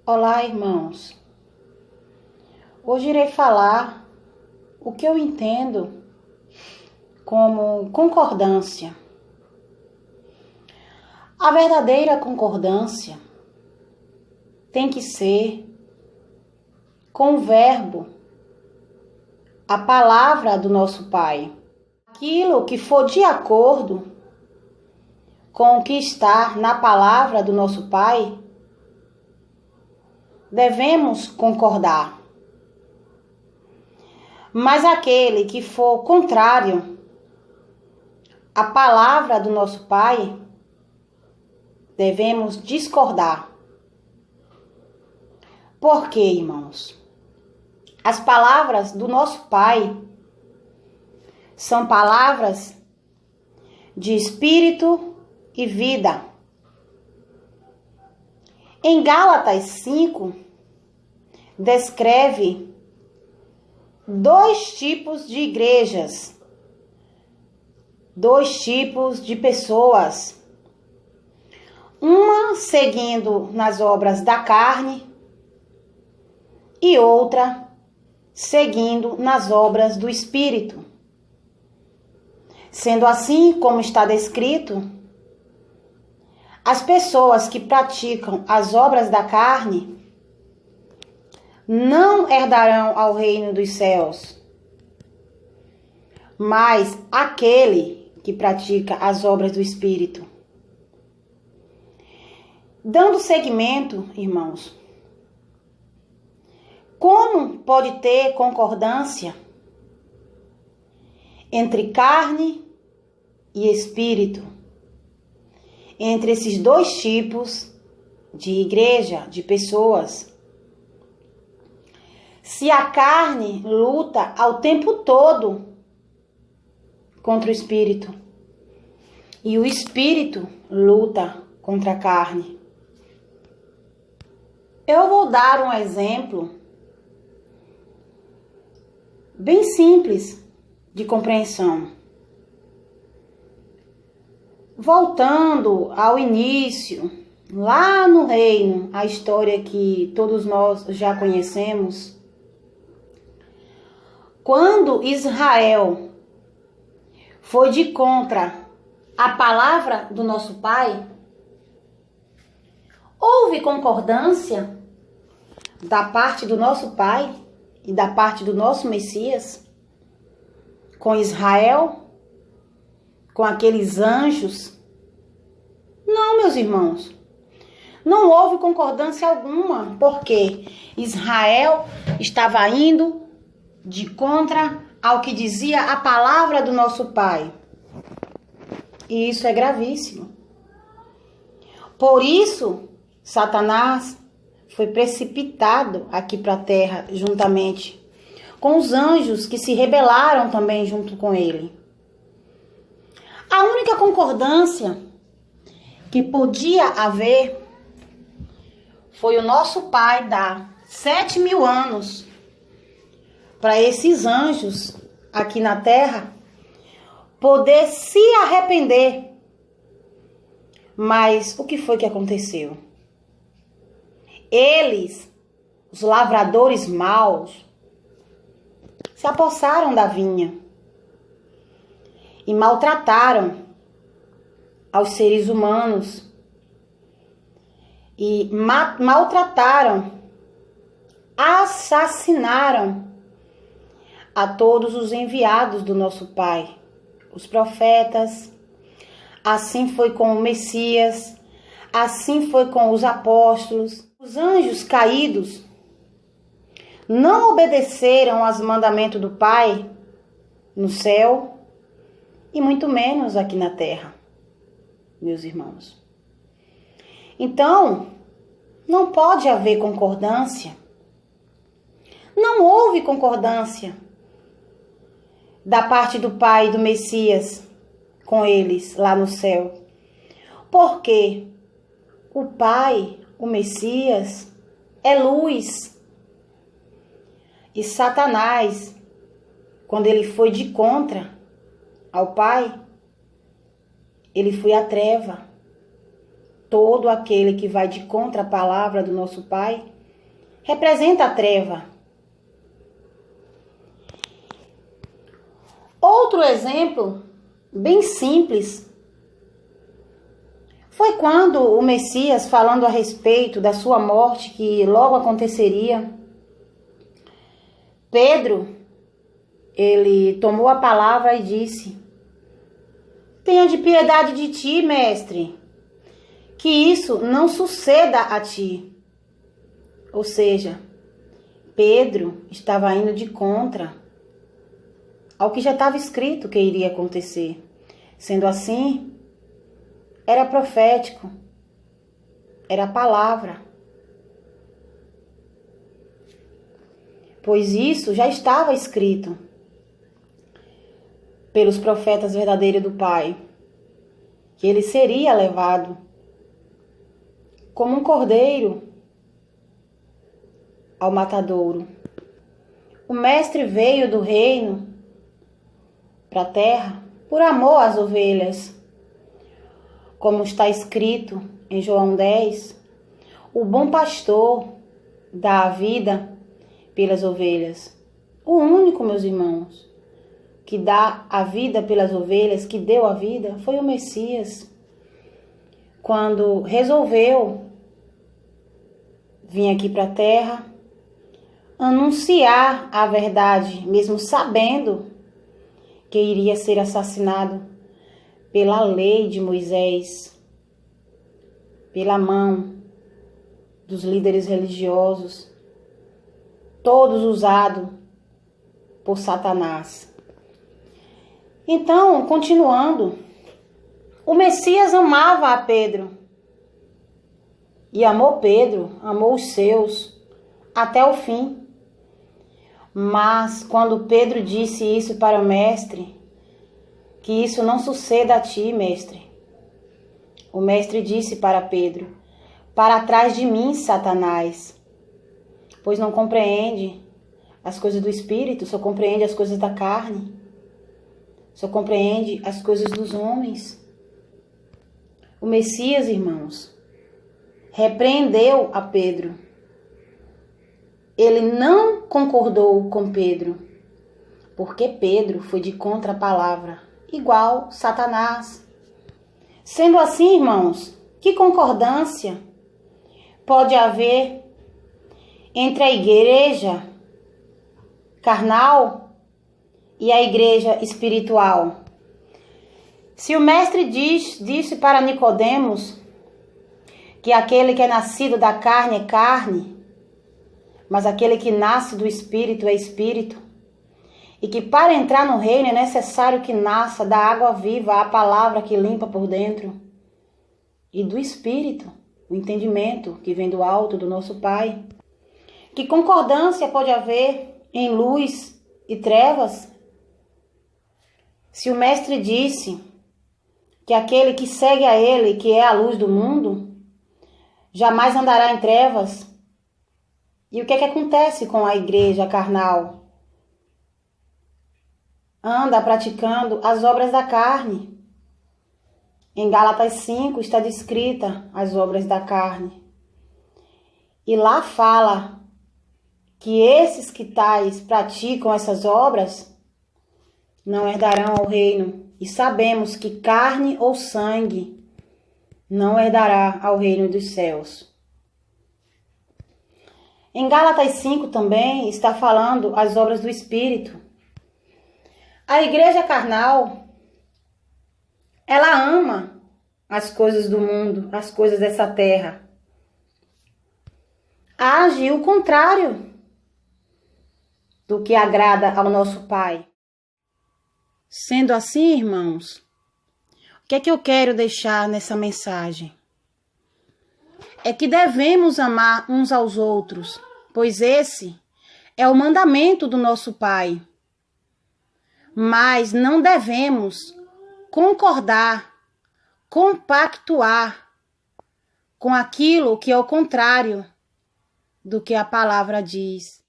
Olá, irmãos. Hoje irei falar o que eu entendo como concordância. A verdadeira concordância tem que ser com o verbo, a palavra do nosso Pai. Aquilo que for de acordo com o que está na palavra do nosso Pai, devemos concordar. Mas aquele que for contrário à palavra do nosso Pai, devemos discordar. Por quê, irmãos? As palavras do nosso Pai são palavras de espírito e vida. Em Gálatas 5, descreve dois tipos de igrejas, dois tipos de pessoas. Uma seguindo nas obras da carne e outra seguindo nas obras do Espírito. Sendo assim, como está descrito, as pessoas que praticam as obras da carne não herdarão ao reino dos céus, mas aquele que pratica as obras do Espírito. Dando seguimento, irmãos, como pode ter concordância entre carne e espírito? Entre esses dois tipos de igreja, de pessoas. Se a carne luta ao tempo todo contra o espírito e o espírito luta contra a carne. Eu vou dar um exemplo bem simples de compreensão. Voltando ao início, lá no reino, a história que todos nós já conhecemos, quando Israel foi de contra a palavra do nosso Pai, houve concordância da parte do nosso Pai e da parte do nosso Messias com Israel, com aqueles anjos? Não, meus irmãos. Não houve concordância alguma, porque Israel estava indo de contra ao que dizia a palavra do nosso Pai. E isso é gravíssimo. Por isso, Satanás foi precipitado aqui para a terra, juntamente com os anjos que se rebelaram também junto com ele. A única concordância que podia haver foi o nosso Pai dar 7.000 anos para esses anjos aqui na terra poder se arrepender. Mas o que foi que aconteceu? Eles, os lavradores maus, se apossaram da vinha e maltrataram aos seres humanos e maltrataram, assassinaram a todos os enviados do nosso Pai, os profetas. Assim foi com o Messias, assim foi com os apóstolos. Os anjos caídos não obedeceram aos mandamentos do Pai no céu e muito menos aqui na terra, meus irmãos. Então, não pode haver concordância. Não houve concordância da parte do Pai e do Messias com eles lá no céu. Porque o Pai, o Messias, é luz. E Satanás, quando ele foi de contra ao Pai, ele foi à treva. Todo aquele que vai de contra a palavra do nosso Pai representa a treva. Outro exemplo, bem simples, foi quando o Messias, falando a respeito da sua morte, que logo aconteceria, Pedro, ele tomou a palavra e disse: tenha de piedade de ti, mestre, que isso não suceda a ti. Ou seja, Pedro estava indo de contra ao que já estava escrito que iria acontecer. Sendo assim, era profético, era a palavra. Pois isso já estava escrito pelos profetas verdadeiros do Pai, que ele seria levado como um cordeiro ao matadouro. O mestre veio do reino para a terra por amor às ovelhas. Como está escrito em João 10, o bom pastor dá a vida pelas ovelhas. O único, meus irmãos, que dá a vida pelas ovelhas, que deu a vida, foi o Messias. Quando resolveu vir aqui para a terra, anunciar a verdade, mesmo sabendo que iria ser assassinado pela lei de Moisés, pela mão dos líderes religiosos, todos usados por Satanás. Então, continuando, o Messias amava a Pedro. E amou Pedro, amou os seus, até o fim. Mas quando Pedro disse isso para o mestre, que isso não suceda a ti, mestre, o mestre disse para Pedro: para trás de mim, Satanás, pois não compreende as coisas do Espírito, só compreende as coisas da carne, só compreende as coisas dos homens. O Messias, irmãos, repreendeu a Pedro. Ele não concordou com Pedro, porque Pedro foi de contra a palavra, igual Satanás. Sendo assim, irmãos, que concordância pode haver entre a igreja carnal e a igreja espiritual? Se o mestre disse para Nicodemos que aquele que é nascido da carne é carne, mas aquele que nasce do Espírito é Espírito, e que para entrar no reino é necessário que nasça da água viva, a palavra que limpa por dentro, e do Espírito, o entendimento que vem do alto do nosso Pai. Que concordância pode haver em luz e trevas? Se o mestre disse que aquele que segue a ele, que é a luz do mundo, jamais andará em trevas. E o que acontece com a igreja carnal? Anda praticando as obras da carne. Em Gálatas 5 está descrita as obras da carne. E lá fala que esses que tais praticam essas obras não herdarão ao reino. E sabemos que carne ou sangue não herdará ao reino dos céus. Em Gálatas 5 também está falando as obras do Espírito. A igreja carnal, ela ama as coisas do mundo, as coisas dessa terra. Age o contrário do que agrada ao nosso Pai. Sendo assim, irmãos, o que é que eu quero deixar nessa mensagem? É que devemos amar uns aos outros, pois esse é o mandamento do nosso Pai. Mas não devemos concordar, compactuar com aquilo que é o contrário do que a palavra diz.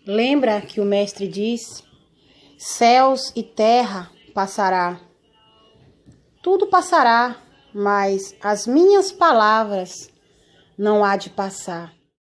Lembra que o mestre disse: céus e terra passará. Tudo passará, mas as minhas palavras não há de passar.